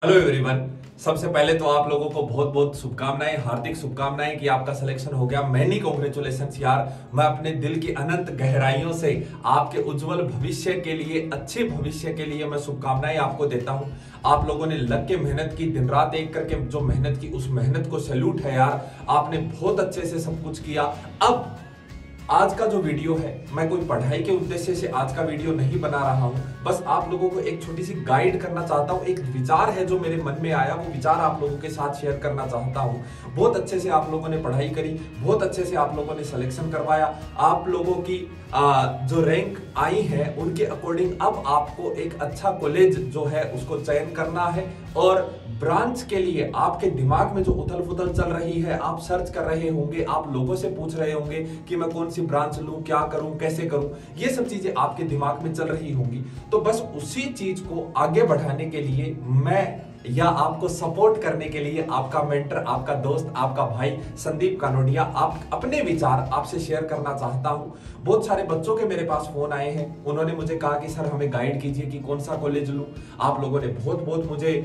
Hello everyone. सबसे पहले तो आप लोगों को बहुत बहुत शुभकामनाएं, हार्दिक शुभकामनाएं कि आपका सिलेक्शन हो गया। मैनी कॉन्ग्रेचुलेशंस यार। मैं अपने दिल की अनंत गहराइयों से आपके उज्जवल भविष्य के लिए, अच्छे भविष्य के लिए मैं शुभकामनाएं आपको देता हूं। आप लोगों ने लग के मेहनत की, दिन रात एक करके जो मेहनत की, उस मेहनत को सैल्यूट है यार। आपने बहुत अच्छे से सब कुछ किया। अब आज का जो वीडियो है, मैं कोई पढ़ाई के उद्देश्य से आज का वीडियो नहीं बना रहा हूं। बस आप लोगों को एक छोटी सी गाइड करना चाहता हूं। एक विचार है जो मेरे मन में आया, वो विचार आप लोगों के साथ शेयर करना चाहता हूं। बहुत अच्छे से आप लोगों ने पढ़ाई करी, बहुत अच्छे से आप लोगों ने सिलेक्शन करवाया। आप लोगों की जो रैंक आई है उनके अकॉर्डिंग अब आपको एक अच्छा कॉलेज जो है उसको चयन करना है। और ब्रांच के लिए आपके दिमाग में जो उथल पुथल चल रही है, आप सर्च कर रहे होंगे, आप लोगों से पूछ रहे होंगे कि मैं कौन सी ब्रांच लूं, क्या करूं, कैसे करूं, ये सब चीजें आपके दिमाग में चल रही होंगी। तो बस उसी चीज को आगे बढ़ाने के लिए मैं, या आपको सपोर्ट करने के लिए, आपका मेंटर, आपका दोस्त, आपका भाई संदीप कानोडिया आप अपने विचार आपसे शेयर करना चाहता हूं। बहुत सारे बच्चों के मेरे पास फोन आए हैं, उन्होंने मुझे कहा कि सर हमें गाइड कीजिए कि कौन सा कॉलेज लूं। आप लोगों ने बहुत बहुत मुझे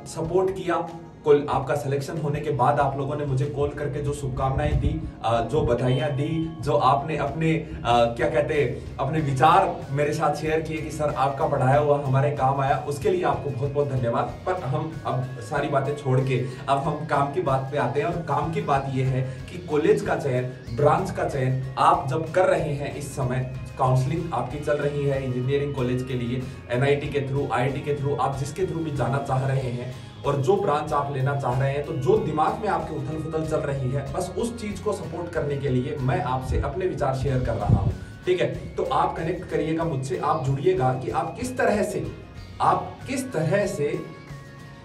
सपोर्ट किया। आपका सिलेक्शन होने के बाद आप लोगों ने मुझे कॉल करके जो शुभकामनाएं दी, जो बधाइयां दी, जो आपने अपने क्या कहते हैं, अपने विचार मेरे साथ शेयर किए कि सर आपका पढ़ाया हुआ हमारे काम आया, उसके लिए आपको बहुत बहुत धन्यवाद। पर हम अब सारी बातें छोड़ के अब हम काम की बात पे आते हैं। और काम की बात यह है कि कॉलेज का चयन, ब्रांच का चयन आप जब कर रहे हैं, इस समय काउंसलिंग आपकी चल रही है इंजीनियरिंग कॉलेज के लिए, एनआईटी के थ्रू, आईआईटी के थ्रू, आप जिसके थ्रू भी जाना चाह रहे हैं और जो ब्रांच आप लेना चाह रहे हैं, तो जो दिमाग में आपके उथल पुथल चल रही है, बस उस चीज को सपोर्ट करने के लिए मैं आपसे अपने विचार शेयर कर रहा हूं। ठीक है, तो आप कनेक्ट करिएगा मुझसे, आप जुड़िएगा कि आप किस तरह से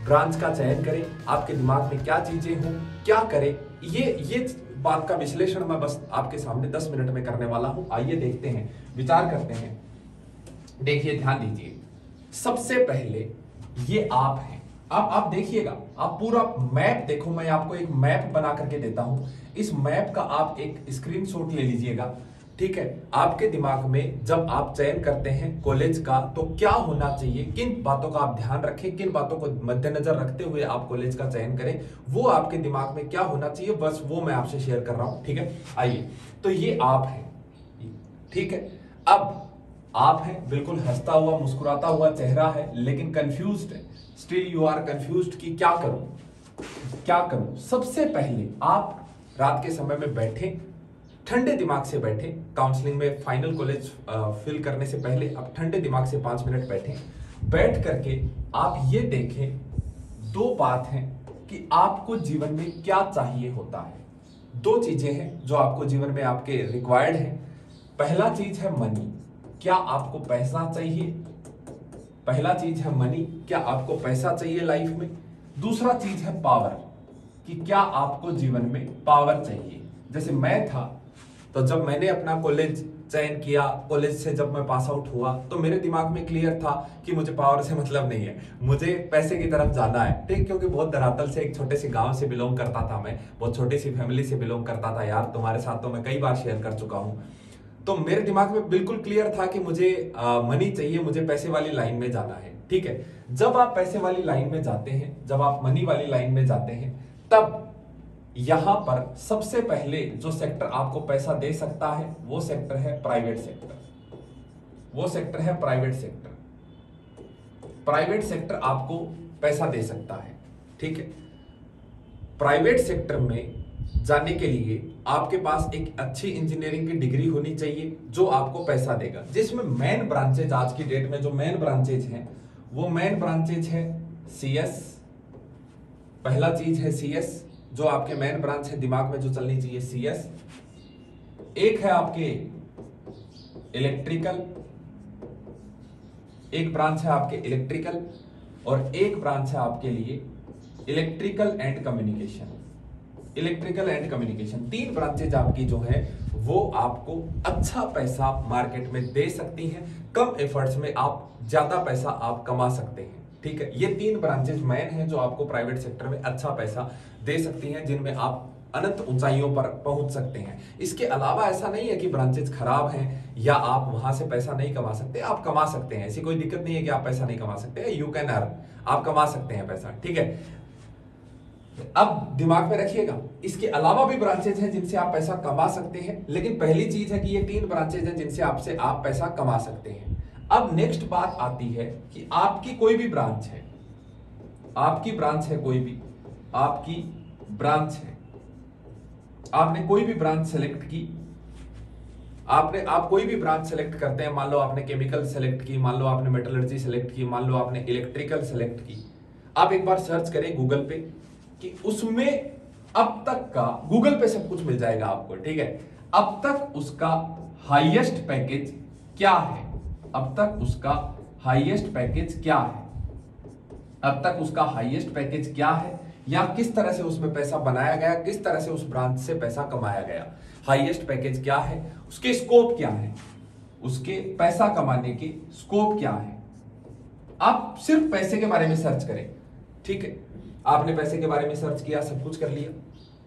ब्रांच का चयन करें, आपके दिमाग में क्या चीजें हों, क्या करें। ये बात का विश्लेषण मैं बस आपके सामने 10 मिनट में करने वाला हूं। आइए देखते हैं, विचार करते हैं। देखिए, ध्यान दीजिए। सबसे पहले ये आप हैं। आप देखिएगा, आप पूरा मैप देखो। मैं आपको एक मैप बना करके देता हूं। इस मैप का आप एक स्क्रीनशॉट ले लीजिएगा। ठीक है, आपके दिमाग में जब आप चयन करते हैं कॉलेज का, तो क्या होना चाहिए, किन बातों का आप ध्यान रखें, किन बातों को मद्देनजर रखते हुए आप कॉलेज का चयन करें, वो आपके दिमाग में क्या होना चाहिए, बस वो मैं आपसे शेयर कर रहा हूं। ठीक है, आइए। तो ये आप है, ठीक है। अब आप हैं, बिल्कुल हंसता हुआ, मुस्कुराता हुआ चेहरा है, लेकिन कंफ्यूज्ड है। स्टिल यू आर कंफ्यूज्ड कि क्या करूं, क्या करूं। सबसे पहले आप रात के समय में बैठे, ठंडे दिमाग से बैठे। काउंसलिंग में फाइनल कॉलेज फिल करने से पहले आप ठंडे दिमाग से 5 मिनट बैठे। बैठ करके आप ये देखें, दो बात है कि आपको जीवन में क्या चाहिए होता है। दो चीजें हैं जो आपको जीवन में आपके रिक्वायर्ड है। पहला चीज है मनी, क्या आपको पैसा चाहिए। पहला चीज है मनी, क्या आपको पैसा चाहिए लाइफ में। दूसरा चीज है पावर, कि क्या आपको जीवन में पावर चाहिए। जैसे मैं था, तो जब मैंने अपना कॉलेज चयन किया, कॉलेज से जब मैं पास आउट हुआ, तो मेरे दिमाग में क्लियर था कि मुझे पावर से मतलब नहीं है, मुझे पैसे की तरफ जाना है। ठीक, क्योंकि बहुत धरातल से, एक छोटे से गांव से बिलोंग करता था मैं, बहुत छोटी सी फैमिली से बिलोंग करता था यार। तुम्हारे साथ तो मैं कई बार शेयर कर चुका हूं। तो मेरे दिमाग में बिल्कुल क्लियर था कि मुझे मनी चाहिए, मुझे पैसे वाली लाइन में जाना है। ठीक है, जब आप पैसे वाली लाइन में जाते हैं, जब आप मनी वाली लाइन में जाते हैं, तब यहां पर सबसे पहले जो सेक्टर आपको पैसा दे सकता है, वो सेक्टर है प्राइवेट सेक्टर। वो सेक्टर है प्राइवेट सेक्टर। प्राइवेट सेक्टर आपको पैसा दे सकता है। ठीक है, प्राइवेट सेक्टर में जाने के लिए आपके पास एक अच्छी इंजीनियरिंग की डिग्री होनी चाहिए, जो आपको पैसा देगा। जिसमें मेन ब्रांचेज, आज की डेट में जो मेन ब्रांचेज हैं, वो मेन ब्रांचेज है सीएस। पहला चीज है सीएस, जो आपके मेन ब्रांच है, दिमाग में जो चलनी चाहिए सीएस। एक है आपके इलेक्ट्रिकल, एक ब्रांच है आपके इलेक्ट्रिकल, और एक ब्रांच है आपके लिए electrical and communication. Electrical and communication, 3 branches आपकी जो है वो आपको अच्छा पैसा मार्केट में दे सकती हैं। कम एफर्ट्स में आप ज्यादा पैसा आप कमा सकते हैं। ठीक है, ये 3 ब्रांचेज मेन हैं जो आपको प्राइवेट सेक्टर में अच्छा पैसा दे सकती हैं, जिनमें आप अनंत ऊंचाइयों पर पहुंच सकते हैं। इसके अलावा ऐसा नहीं है कि ब्रांचेज खराब हैं या आप वहां से पैसा नहीं कमा सकते, आप कमा सकते हैं। ऐसी कोई दिक्कत नहीं है कि आप पैसा नहीं कमा सकते, यू कैन अर्न, आप कमा सकते हैं पैसा, ठीक है। अब दिमाग में रखिएगा, इसके अलावा भी ब्रांचेज हैं जिनसे आप पैसा कमा सकते हैं, लेकिन पहली चीज है कि ये 3 ब्रांचेज हैं जिनसे आप पैसा कमा सकते हैं। अब नेक्स्ट बात आती है कि आपकी कोई भी ब्रांच है, आपकी ब्रांच है, कोई भी आपकी ब्रांच है, आपने कोई भी ब्रांच सेलेक्ट की, आप कोई भी ब्रांच सेलेक्ट करते हैं, मान लो आपने केमिकल सेलेक्ट की, मान लो आपने मेटलर्जी सेलेक्ट की, मान लो आपने इलेक्ट्रिकल सेलेक्ट की। आप एक बार सर्च करें गूगल पे कि उसमें अब तक का, गूगल पे सब कुछ मिल जाएगा आपको, ठीक है, अब तक उसका हाईएस्ट पैकेज क्या है, अब तक उसका हाईएस्ट पैकेज क्या है, अब तक उसका हाईएस्ट पैकेज क्या है, या किस तरह से उसमें पैसा बनाया गया, किस तरह से उस ब्रांच से पैसा कमाया गया, हाईएस्ट पैकेज क्या है, उसके स्कोप क्या है, उसके पैसा कमाने के स्कोप क्या है। आप सिर्फ पैसे के बारे में सर्च करें, ठीक है, आपने पैसे के बारे में सर्च किया, सब कुछ कर लिया,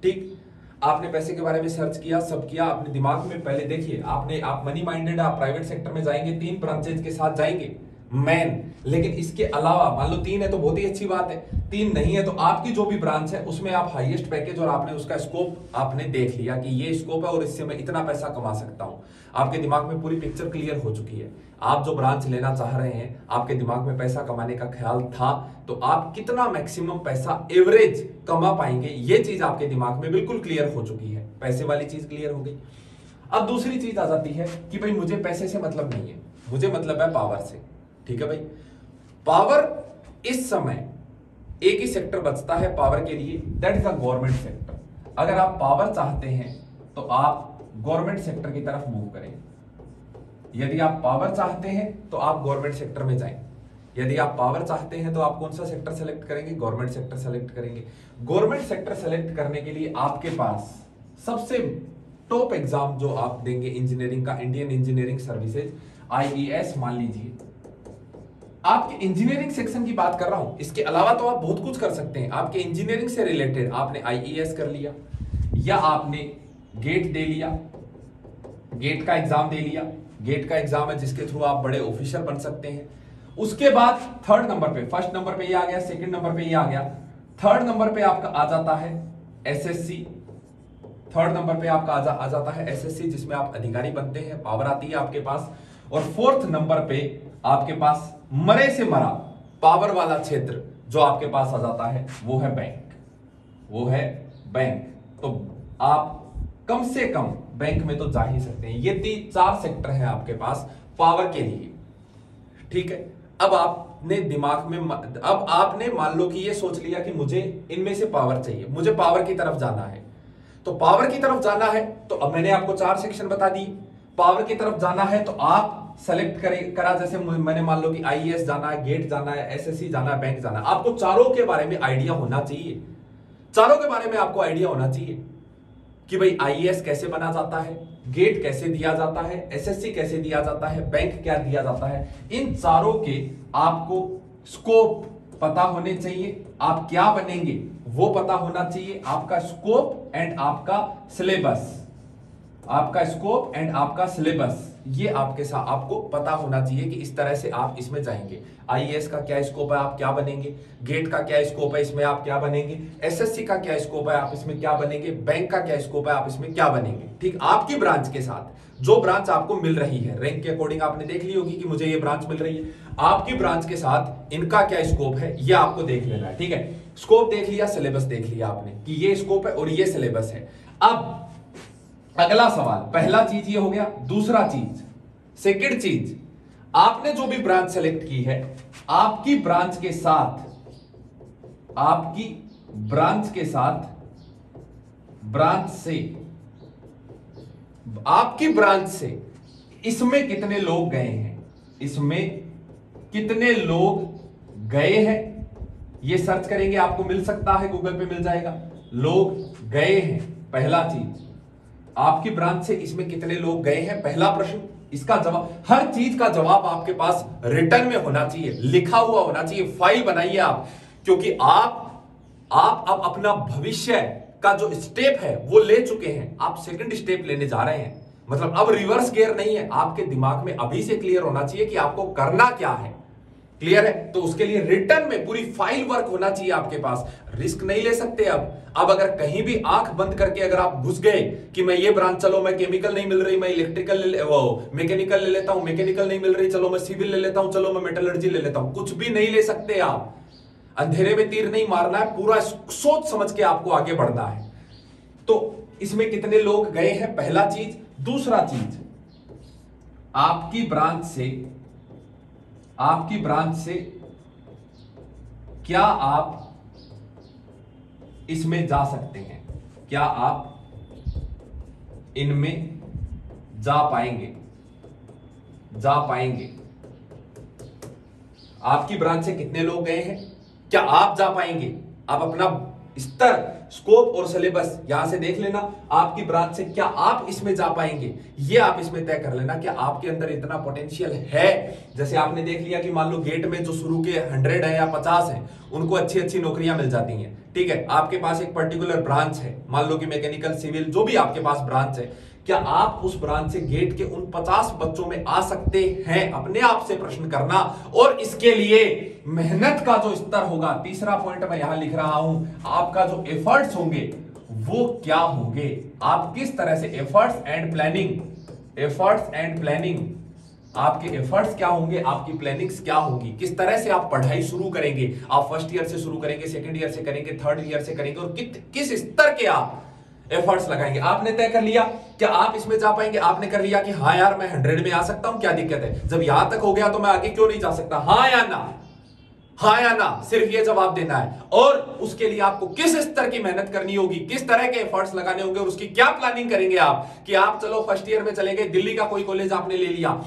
ठीक, आपने पैसे के बारे में सर्च किया, सब किया, अपने दिमाग में पहले देखिए, आप मनी माइंडेड, आप प्राइवेट सेक्टर में जाएंगे, 3 ब्रांचेज के साथ जाएंगे मैन, लेकिन इसके अलावा मान लो 3 है तो बहुत ही अच्छी बात है, 3 नहीं है तो आपकी जो भी ब्रांच है उसमें आप हाईएस्ट पैकेज और आपने उसका स्कोप आपने देख लिया कि ये स्कोप है और इससे मैं इतना पैसा कमा सकता हूं। आपके दिमाग में पूरी पिक्चर क्लियर हो चुकी है। आप जो ब्रांच लेना चाह रहे हैं, आपके दिमाग में पैसा कमाने का ख्याल था, तो आप कितना मैक्सिमम पैसा एवरेज कमा पाएंगे, ये चीज आपके दिमाग में बिल्कुल क्लियर हो चुकी है। पैसे वाली चीज क्लियर हो गई। अब दूसरी चीज आ जाती है कि भाई मुझे पैसे से मतलब नहीं है, मुझे मतलब है पावर से, ठीक है भाई। पावर इस समय एक ही सेक्टर बचता है पावर के लिए, that is a government sector. अगर आप पावर चाहते हैं तो आप गवर्नमेंट सेक्टर की तरफ मूव करें। यदि आप पावर चाहते हैं तो आप गवर्नमेंट सेक्टर में जाएं। यदि आप पावर चाहते हैं तो आप कौन सा सेक्टर सेलेक्ट करेंगे, गवर्नमेंट सेक्टर सेलेक्ट करेंगे। गवर्नमेंट सेक्टर सेलेक्ट करने के लिए आपके पास सबसे टॉप एग्जाम जो आप देंगे इंजीनियरिंग का, इंडियन इंजीनियरिंग सर्विसेज, आईईएस मान लीजिए। आपके इंजीनियरिंग सेक्शन की बात कर रहा हूं, इसके अलावा तो आप बहुत कुछ कर सकते हैं। आपके इंजीनियरिंग से रिलेटेड आपने आईईएस कर लिया, या आपने गेट दे लिया, गेट का एग्जाम दे लिया। गेट का एग्जाम है जिसके थ्रू आप बड़े ऑफिसर बन सकते हैं। उसके बाद 3rd नंबर पे, फर्स्ट नंबर पे ये आ गया, 2nd नंबर पे ये आ गया, 3rd नंबर पे आपका आ जाता है एसएससी। 3rd नंबर पे आपका आ जाता है एसएससी, जिसमें आप अधिकारी बनते हैं, पावर आती है आपके पास। और 4th नंबर पे आपके पास मरे से मरा पावर वाला क्षेत्र जो आपके पास आ जाता है, वो है बैंक, वो है बैंक। तो आप कम से कम बैंक में तो जा ही सकते हैं। ये 4 सेक्टर हैं आपके पास पावर के लिए, ठीक है। अब आपने दिमाग में, अब आपने मान लो कि ये सोच लिया कि मुझे इनमें से पावर चाहिए, मुझे पावर की तरफ जाना है। तो पावर की तरफ जाना है तो अब मैंने आपको 4 सेक्शन बता दिए। पावर की तरफ जाना है तो आप सेलेक्ट करा, जैसे मैंने मान लो कि आईएएस जाना है, गेट जाना है, एसएससी जाना है, बैंक जाना है। आपको चारों के बारे में आइडिया होना चाहिए, चारों के बारे में आपको आइडिया होना चाहिए कि भाई आईएएस कैसे बना जाता है, गेट कैसे दिया जाता है, एसएससी कैसे दिया जाता है, बैंक क्या दिया जाता है। इन चारों के आपको स्कोप पता होने चाहिए, आप क्या बनेंगे वो पता होना चाहिए। आपका स्कोप एंड आपका सिलेबस, आपका स्कोप एंड आपका सिलेबस, ये आपके साथ आपको पता होना चाहिए कि इस तरह से आप इसमें जाएंगे। आईएएस का क्या स्कोप है, आप क्या बनेंगे, गेट का क्या स्कोप है, इसमें आप क्या बनेंगे, एसएससी का क्या स्कोप है, आप इसमें क्या बनेंगे, बैंक का क्या स्कोप है, आप इसमें क्या बनेंगे। ठीक, आपकी ब्रांच के साथ जो ब्रांच आपको मिल रही है, रैंक के अकॉर्डिंग आपने देख ली होगी कि मुझे ये ब्रांच मिल रही है, आपकी ब्रांच के साथ इनका क्या स्कोप है ये आपको देख लेना है। ठीक है, स्कोप देख लिया, सिलेबस देख लिया आपने कि ये स्कोप है और ये सिलेबस है। अब अगला सवाल, पहला चीज ये हो गया। दूसरा चीज, सेकंड चीज, आपने जो भी ब्रांच सेलेक्ट की है, आपकी ब्रांच के साथ, आपकी ब्रांच के साथ, ब्रांच से, आपकी ब्रांच से इसमें कितने लोग गए हैं, इसमें कितने लोग गए हैं, ये सर्च करेंगे आपको मिल सकता है, गूगल पे मिल जाएगा। लोग गए हैं, पहला चीज, आपकी ब्रांच से इसमें कितने लोग गए हैं, पहला प्रश्न। इसका जवाब, हर चीज का जवाब आपके पास रिटर्न में होना चाहिए, लिखा हुआ होना चाहिए, फाइल बनाइए आप, क्योंकि आप अब अपना भविष्य का जो स्टेप है वो ले चुके हैं, आप सेकंड स्टेप लेने जा रहे हैं। मतलब अब रिवर्स गियर नहीं है, आपके दिमाग में अभी से क्लियर होना चाहिए कि आपको करना क्या है। क्लियर है? तो उसके लिए रिटर्न में पूरी फाइल वर्क होना चाहिए आपके पास। रिस्क नहीं ले सकते अब अगर कहीं भी आंख बंद करके अगर आप घुस गए कि मैं ये ब्रांच, चलो मैं केमिकल नहीं मिल रही, मैं इलेक्ट्रिकल मैकेनिकल ले लेता हूं, मैकेनिकल नहीं मिल रही, चलो मैं सिविल ले लेता हूं, चलो मैं मेटलर्जी ले लेता हूं, कुछ भी नहीं ले सकते आप। अंधेरे में तीर नहीं मारना है, पूरा सोच समझ के आपको आगे बढ़ना है। तो इसमें कितने लोग गए हैं, पहला चीज। दूसरा चीज, आपकी ब्रांच से क्या आप इसमें जा सकते हैं, क्या आप इनमें जा पाएंगे? आपकी ब्रांच से कितने लोग गए हैं, क्या आप जा पाएंगे? आप अपना स्तर, स्कोप और सिलेबस यहां से देख लेना। आपकी ब्रांच से क्या आप इसमें जा पाएंगे, ये आप इसमें तय कर लेना कि आपके अंदर इतना पोटेंशियल है। जैसे आपने देख लिया कि मान लो गेट में जो शुरू के 100 है या 50 है, उनको अच्छी अच्छी नौकरियां मिल जाती हैं। ठीक है, आपके पास एक पर्टिकुलर ब्रांच है, मान लो कि मैकेनिकल, सिविल, जो भी आपके पास ब्रांच है, क्या आप उस ब्रांच से गेट के उन 50 बच्चों में आ सकते हैं? अपने आप से प्रश्न करना। और इसके लिए मेहनत का जो स्तर होगा, तीसरा पॉइंट मैं यहां लिख रहा हूं, आपका जो एफर्ट्स होंगे वो क्या होंगे, आप किस तरह से एफर्ट्स एंड प्लानिंग, आपके एफर्ट्स क्या होंगे, आपकी प्लानिंग्स क्या होगी, किस तरह से आप पढ़ाई शुरू करेंगे। आप फर्स्ट ईयर से शुरू करेंगे, सेकंड ईयर से करेंगे, थर्ड ईयर से करेंगे, और किस स्तर के आप एफर्ट्स लगाएंगे। आपने तय कर लिया क्या आप इसमें जा पाएंगे, आपने कर लिया कि हाँ यार मैं 100 में आ सकता हूं, क्या दिक्कत है, जब यहां तक हो गया तो मैं आगे क्यों नहीं जा सकता? हाँ या ना, सिर्फ ये जवाब देना है। और उसके लिए आपको किस स्तर की मेहनत करनी होगी, किस तरह के एफर्ट्स लगाने होंगे, और उसकी क्या प्लानिंग करेंगे आप। कि आप चलो फर्स्ट ईयर में चले गए, दिल्ली का कोई कॉलेज आपने ले लिया,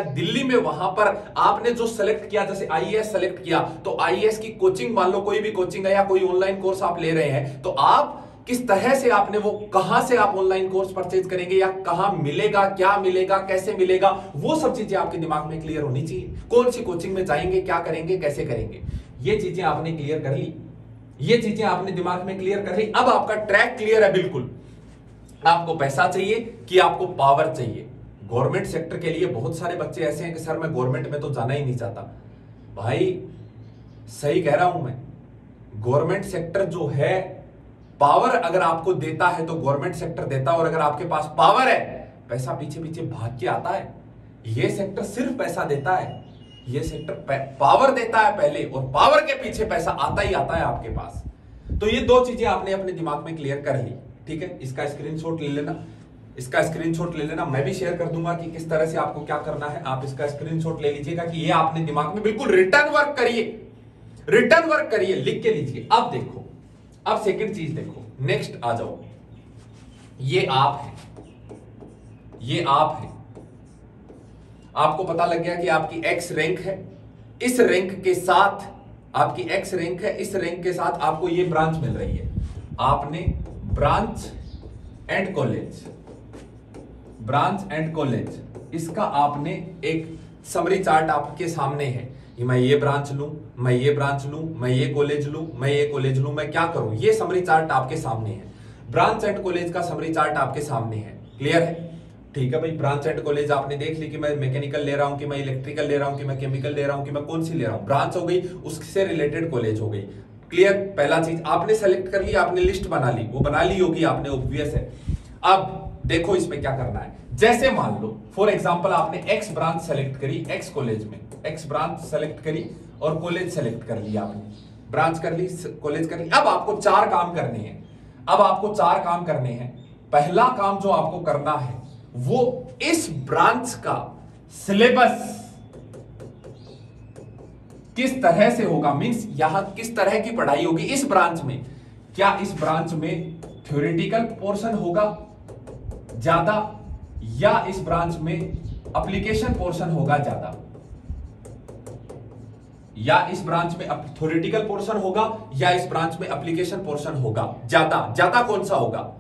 दिल्ली में वहां पर आपने जो सेलेक्ट किया, जैसे आईएएस सेलेक्ट किया, तो आईएएस की कोचिंग, मान लो कोई भी कोचिंग है या कोई ऑनलाइन कोर्स आप ले रहे हैं, तो आप किस तरह से आपने वो, कहां से आप ऑनलाइन कोर्स परचेज करेंगे, या कहां मिलेगा, क्या मिलेगा, कैसे मिलेगा, वो सब चीजें आपके दिमाग में क्लियर होनी चाहिए। कौन सी कोचिंग में जाएंगे, क्या करेंगे, कैसे करेंगे, ये चीजें आपने क्लियर कर ली, ये चीजें आपने दिमाग में क्लियर कर ली। अब आपका ट्रैक क्लियर है बिल्कुल। आपको पैसा चाहिए कि आपको पावर चाहिए। गवर्नमेंट सेक्टर के लिए बहुत सारे बच्चे ऐसे हैं कि सर मैं गवर्नमेंट में तो जाना ही नहीं चाहता। भाई सही कह रहा हूं मैं, गवर्नमेंट सेक्टर जो है, पावर अगर आपको देता है तो गवर्नमेंट सेक्टर देता है, और अगर आपके पास पावर है, पैसा पीछे पीछे भाग के आता है। ये सेक्टर सिर्फ पैसा देता है, ये सेक्टर पावर देता है पहले, और पावर के पीछे पैसा आता ही आता है आपके पास। तो ये दो चीजें आपने अपने दिमाग में क्लियर कर ली। ठीक है, इसका स्क्रीनशॉट ले लेना, मैं भी शेयर कर दूंगा कि किस तरह से आपको क्या करना है। आप इसका स्क्रीनशॉट ले लीजिएगा कि ये आपने दिमाग में बिल्कुल रिटर्न वर्क करिए, लिख के लीजिए। अब देखो, अब सेकंड चीज देखो, नेक्स्ट आ जाओ। ये आप है, आपको पता लग गया कि आपकी एक्स रैंक है, इस रैंक के साथ आपकी एक्स रैंक है, इस रैंक के साथ आपको ये ब्रांच मिल रही है। आपने ब्रांच एंड कॉलेज, इसका आपने एक समरी चार्ट आपके सामने है, मैं ये ब्रांच लूं, मैं ये कॉलेज लूं, मैं क्या करूं, ये समरी चार्ट आपके सामने है। ब्रांच एंड कॉलेज का समरी चार्ट आपके सामने है। क्लियर है? ठीक है भाई, ब्रांच एंड कॉलेज आपने देख ली कि मैं मैकेनिकल ले रहा हूं, कि मैं इलेक्ट्रिकल ले रहा हूं, कि मैं केमिकल ले रहा हूं, कि मैं कौन सी ले रहा हूं। ब्रांच हो गई, उससे रिलेटेड कॉलेज हो गई। क्लियर? पहला चीज आपने सेलेक्ट कर लिया, आपने लिस्ट बना ली, वो बना ली होगी आपने, ऑब्वियस है। अब देखो इसमें क्या करना है। जैसे मान लो फॉर एग्जांपल आपने एक्स ब्रांच सेलेक्ट करी, एक्स कॉलेज में एक्स ब्रांच सेलेक्ट करी और कॉलेज सेलेक्ट कर लिया आपने, ब्रांच कर ली, कॉलेज कर ली। अब आपको 4 काम करने हैं। पहला काम जो आपको करना है वो इस ब्रांच का सिलेबस किस तरह से होगा, मींस यहां किस तरह की पढ़ाई होगी इस ब्रांच में। क्या इस ब्रांच में थ्योरेटिकल पोर्शन होगा ज्यादा, या इस ब्रांच में एप्लीकेशन पोर्शन होगा ज्यादा, या इस ब्रांच में थ्योरेटिकल पोर्शन होगा, या इस ब्रांच में एप्लीकेशन पोर्शन होगा ज्यादा कौन सा होगा,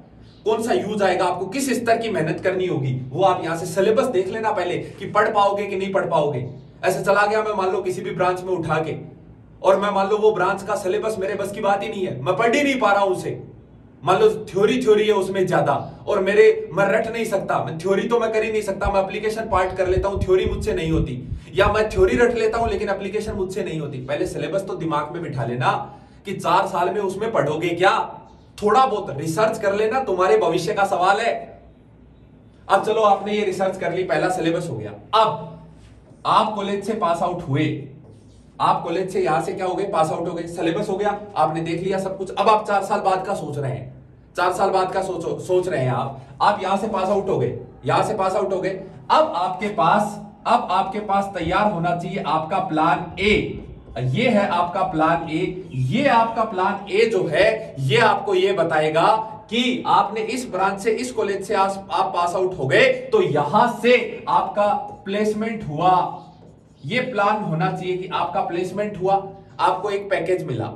कौन सा यूज आएगा, आपको किस स्तर की मेहनत करनी होगी, वो आप यहां से सिलेबस देख लेना पहले कि पढ़ पाओगे कि नहीं पढ़ पाओगे। ऐसे चला गया मैं मान लो किसी भी ब्रांच में उठा के, और मैं मान लो वो ब्रांच का सिलेबस मेरे बस की बात ही नहीं है, मैं पढ़ ही नहीं पा रहा हूं उसे, मान लो थ्योरी है उसमें ज्यादा, और मैं रट नहीं सकता, मैं थ्योरी तो मैं कर ही नहीं सकता, मैं एप्लीकेशन पार्ट कर लेता हूं, थ्योरी मुझसे नहीं होती, या मैं थ्योरी रट लेता हूं लेकिन एप्लीकेशन मुझसे नहीं होती। पहले सिलेबस तो दिमाग में बिठा लेना कि 4 साल में उसमें पढ़ोगे क्या, थोड़ा बहुत रिसर्च कर लेना, तुम्हारे भविष्य का सवाल है। अब चलो आपने ये रिसर्च कर ली, पहला सिलेबस हो गया। अब आप कॉलेज से पास आउट हुए, आप कॉलेज से यहां से क्या हो गए, पास आउट हो गए, सिलेबस हो गया, आपने देख लिया सब कुछ। अब आप 4 साल बाद का सोच रहे हैं, 4 साल बाद का सोच रहे हैं आप यहां से पास आउट हो गए, यहां से पास आउट हो गए। अब आपके पास तैयार होना चाहिए आपका प्लान ए। ये है आपका प्लान ए। ये आपका प्लान ए जो है ये आपको ये बताएगा कि आपने इस ब्रांच से, इस कॉलेज से आप पास आउट हो गए तो यहां से आपका प्लेसमेंट हुआ। ये प्लान होना चाहिए कि आपका प्लेसमेंट हुआ, आपको एक पैकेज मिला,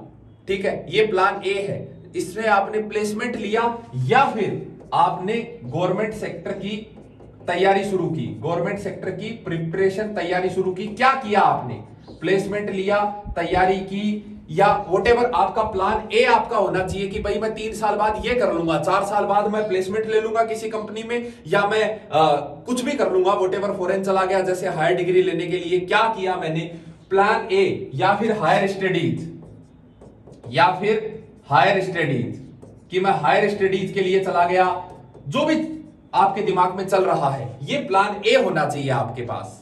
ठीक है, ये प्लान ए है, इसमें आपने प्लेसमेंट लिया, या फिर आपने गवर्नमेंट सेक्टर की तैयारी शुरू की, गवर्नमेंट सेक्टर की प्रिपरेशन तैयारी शुरू की। क्या किया आपने, प्लेसमेंट लिया, तैयारी की, या व्हाटएवर आपका प्लान ए आपका होना चाहिए कि भाई मैं 3 साल बाद ये कर लूंगा, 4 साल बाद मैं प्लेसमेंट ले लूंगा किसी कंपनी में, या मैं कुछ भी कर लूंगा, व्हाटएवर, फॉरेन चला गया जैसे हायर डिग्री लेने के लिए। क्या किया मैंने, प्लान ए, या फिर हायर स्टडीज, या फिर हायर स्टडीज, कि मैं हायर स्टडीज के लिए चला गया, जो भी आपके दिमाग में चल रहा है, ये प्लान ए होना चाहिए आपके पास।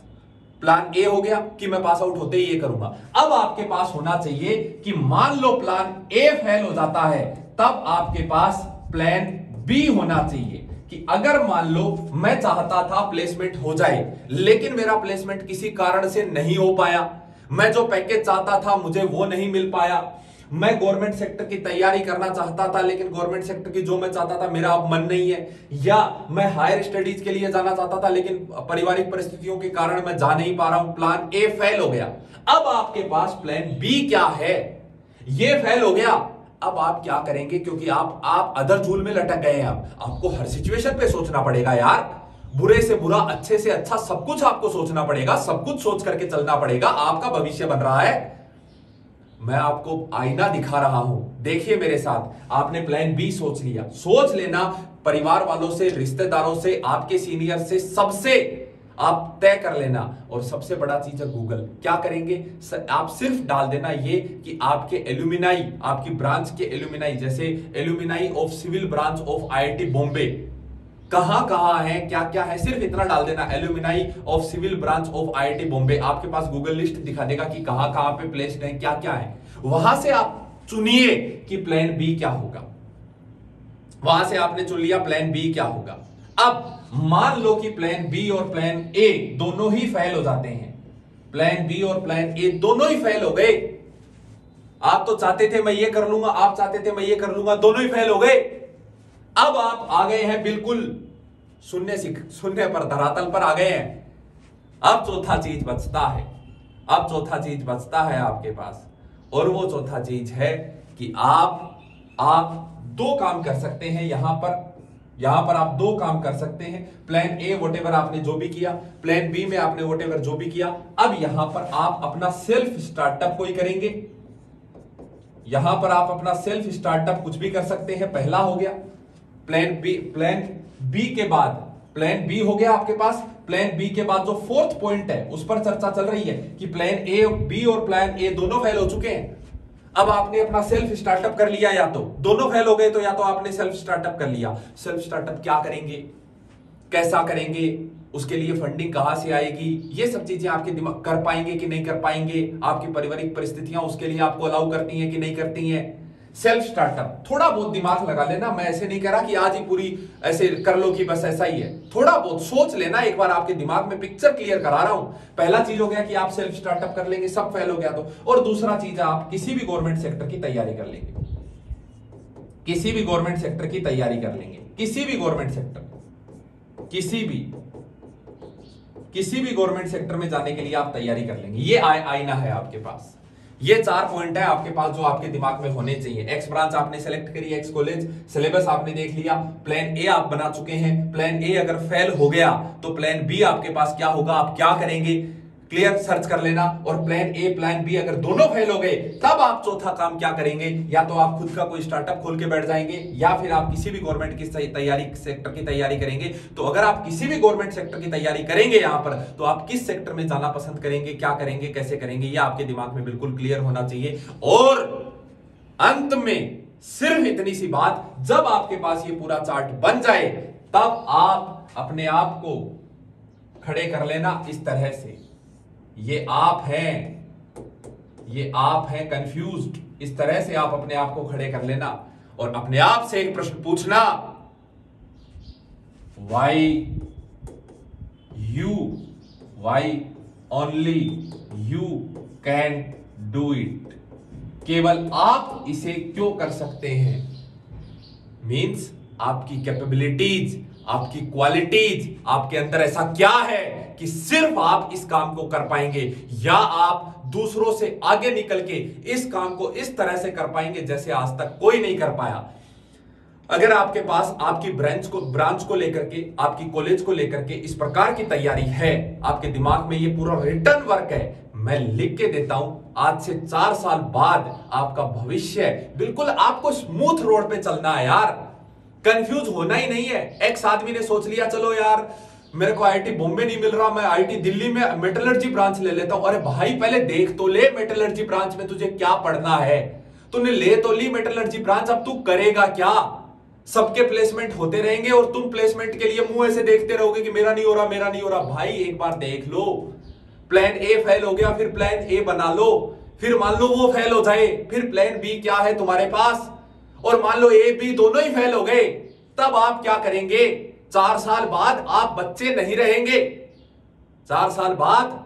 प्लान ए हो गया कि मैं पास आउट होते ही ये करूंगा। अब आपके पास होना चाहिए कि मान लो प्लान ए फेल हो जाता है, तब आपके पास प्लान बी होना चाहिए कि अगर मान लो मैं चाहता था प्लेसमेंट हो जाए लेकिन मेरा प्लेसमेंट किसी कारण से नहीं हो पाया, मैं जो पैकेज चाहता था मुझे वो नहीं मिल पाया, मैं गवर्नमेंट सेक्टर की तैयारी करना चाहता था लेकिन गवर्नमेंट सेक्टर की जो मैं चाहता था मेरा अब मन नहीं है, या मैं हायर स्टडीज के लिए जाना चाहता था लेकिन पारिवारिक परिस्थितियों के कारण मैं जा नहीं पा रहा हूं, प्लान ए फेल हो गया। अब आपके पास प्लान बी क्या है, ये फेल हो गया। अब आप क्या करेंगे, क्योंकि आप अदर झूल में लटक गए हैं। आपको हर सिचुएशन पे सोचना पड़ेगा यार, बुरे से बुरा, अच्छे से अच्छा, सब कुछ आपको सोचना पड़ेगा, सब कुछ सोच करके चलना पड़ेगा। आपका भविष्य बन रहा है, मैं आपको आईना दिखा रहा हूं, देखिए मेरे साथ। आपने प्लान बी सोच लिया, सोच लेना, परिवार वालों से, रिश्तेदारों से, आपके सीनियर से, सबसे आप तय कर लेना। और सबसे बड़ा चीज है गूगल। क्या करेंगे, आप सिर्फ डाल देना ये कि आपके एल्यूमिनाई, आपकी ब्रांच के एल्यूमिनाई, जैसे alumni of civil branch of IIT Bombay कहां कहां है, क्या क्या है, सिर्फ इतना डाल देना, alumni of civil branch of IIT Bombay. आपके पास गूगल लिस्ट दिखा देगा कि कहां कहां पे प्लेस्ड है, क्या क्या है। वहां से आप चुनिए कि प्लान बी क्या होगा। वहां से आपने चुन लिया प्लान बी क्या होगा। अब मान लो कि प्लान बी और प्लान ए दोनों ही फेल हो जाते हैं, प्लान बी और प्लान ए दोनों ही फेल हो गए। आप तो चाहते थे मैं ये कर लूंगा, आप चाहते थे मैं ये कर लूंगा, दोनों ही फेल हो गए। अब आप आ गए हैं बिल्कुल शून्य पर, धरातल पर आ गए हैं। अब चौथा चीज बचता है, अब चौथा चीज बचता है आपके पास, और वो चौथा चीज है कि आप 2 काम कर सकते हैं यहां पर आप 2 काम कर सकते हैं। प्लान ए व्हाटएवर आपने जो भी किया, प्लान बी में आपने व्हाटएवर जो भी किया, अब यहां पर आप अपना सेल्फ स्टार्टअप कोई करेंगे, यहां पर आप अपना सेल्फ स्टार्टअप कुछ भी कर सकते हैं। पहला हो गया प्लान बी के बाद, प्लान बी हो गया आपके पास। प्लान बी के बाद जो 4th पॉइंट है उस पर चर्चा चल रही है कि प्लान ए बी और प्लान ए दोनों फेल हो चुके हैं। अब आपने अपना सेल्फ स्टार्टअप कर लिया, या तो दोनों फेल हो गए तो या तो आपने सेल्फ स्टार्टअप कर लिया। सेल्फ स्टार्टअप क्या करेंगे, कैसा करेंगे, उसके लिए फंडिंग कहां से आएगी, ये सब चीजें आपके दिमाग, कर पाएंगे कि नहीं कर पाएंगे, आपकी पारिवारिक परिस्थितियां उसके लिए आपको अलाउ करती हैं कि नहीं करती हैं। सेल्फ स्टार्टअप थोड़ा बहुत दिमाग लगा लेना, मैं ऐसे नहीं कह रहा कि आज ही पूरी ऐसे कर लो कि बस ऐसा ही है, थोड़ा बहुत सोच लेना एक बार, आपके दिमाग में पिक्चर क्लियर करा रहा हूं। पहला चीज हो गया कि आप सेल्फ स्टार्टअप कर लेंगे, सब फेल हो गया तो। और दूसरा चीज है आप किसी भी गवर्नमेंट सेक्टर की तैयारी कर लेंगे, किसी भी गवर्नमेंट सेक्टर की तैयारी कर लेंगे, किसी भी गवर्नमेंट सेक्टर, किसी भी गवर्नमेंट सेक्टर में जाने के लिए आप तैयारी कर लेंगे। ये आईना है आपके पास, ये 4 पॉइंट है आपके पास जो आपके दिमाग में होने चाहिए। एक्स ब्रांच आपने सेलेक्ट करी, एक्स कॉलेज, सिलेबस आपने देख लिया, प्लान ए आप बना चुके हैं। प्लान ए अगर फेल हो गया तो प्लान बी आपके पास क्या होगा, आप क्या करेंगे, क्लियर, सर्च कर लेना। और प्लान ए प्लान बी अगर दोनों फेल हो गए तब आप चौथा काम क्या करेंगे, या तो आप खुद का कोई स्टार्टअप खोल के बैठ जाएंगे या फिर आप किसी भी गवर्नमेंट की तैयारी सेक्टर की तैयारी करेंगे। तो अगर आप किसी भी गवर्नमेंट सेक्टर की तैयारी करेंगे यहां पर, तो आप किस सेक्टर में जाना पसंद करेंगे, क्या करेंगे, कैसे करेंगे, यह आपके दिमाग में बिल्कुल क्लियर होना चाहिए। और अंत में सिर्फ इतनी सी बात, जब आपके पास ये पूरा चार्ट बन जाए तब आप अपने आप को खड़े कर लेना इस तरह से। ये आप हैं कंफ्यूज्ड, इस तरह से आप अपने आप को खड़े कर लेना और अपने आप से एक प्रश्न पूछना, why only you can do it. केवल आप इसे क्यों कर सकते हैं, मीन्स आपकी कैपेबिलिटीज, आपकी क्वालिटीज, आपके अंदर ऐसा क्या है कि सिर्फ आप इस काम को कर पाएंगे, या आप दूसरों से आगे निकल के इस काम को इस तरह से कर पाएंगे जैसे आज तक कोई नहीं कर पाया। अगर आपके पास आपकी ब्रांच को लेकर के, आपकी कॉलेज को लेकर के इस प्रकार की तैयारी है, आपके दिमाग में ये पूरा रिटर्न वर्क है, मैं लिख के देता हूं, आज से 4 साल बाद आपका भविष्य बिल्कुल आपको स्मूथ रोड पे चलना है यार, कंफ्यूज होना ही नहीं है। एक्स आदमी ने सोच लिया चलो यार मेरे को आईआईटी बॉम्बे नहीं मिल रहा, मैं आईआईटी दिल्ली में मेटलर्जी ब्रांच ले लेता हूं। अरे भाई पहले देख तो ले मेटलर्जी ब्रांच में तुझे क्या पढ़ना है, तूने ले तो ली मेटलर्जी ब्रांच, अब तू करेगा क्या? सबके प्लेसमेंट होते रहेंगे और तुम प्लेसमेंट के लिए मुंह ऐसे देखते रहोगे कि मेरा नहीं हो रहा, मेरा नहीं हो रहा। भाई एक बार देख लो, प्लान ए फेल हो गया, फिर प्लान ए बना लो, फिर मान लो वो फेल हो जाए, फिर प्लान बी क्या है तुम्हारे पास, और मान लो ए बी दोनों ही फेल हो गए, तब आप क्या करेंगे? 4 साल बाद आप बच्चे नहीं रहेंगे। 4 साल बाद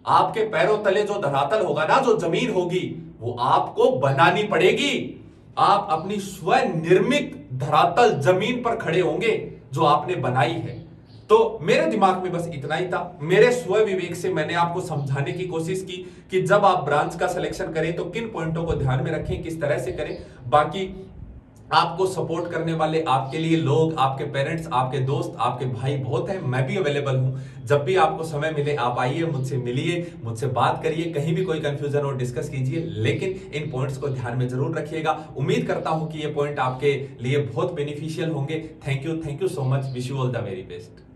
आपके पैरों तले जो धरातल होगा ना, जो जमीन होगी, वो आपको बनानी पड़ेगी। आप अपनी स्वनिर्मित धरातल जमीन पर खड़े होंगे जो आपने बनाई है। तो मेरे दिमाग में बस इतना ही था, मेरे स्व विवेक से मैंने आपको समझाने की कोशिश की कि जब आप ब्रांच का सिलेक्शन करें तो किन पॉइंटों को ध्यान में रखें, किस तरह से करें। बाकी आपको सपोर्ट करने वाले आपके लिए लोग, आपके पेरेंट्स, आपके दोस्त, आपके भाई बहुत हैं। मैं भी अवेलेबल हूं, जब भी आपको समय मिले आप आइए, मुझसे मिलिए, मुझसे बात करिए, कहीं भी कोई कंफ्यूजन हो डिस्कस कीजिए, लेकिन इन पॉइंट्स को ध्यान में जरूर रखिएगा। उम्मीद करता हूं कि ये पॉइंट आपके लिए बहुत बेनिफिशियल होंगे। Thank you so much, wish you all the very best.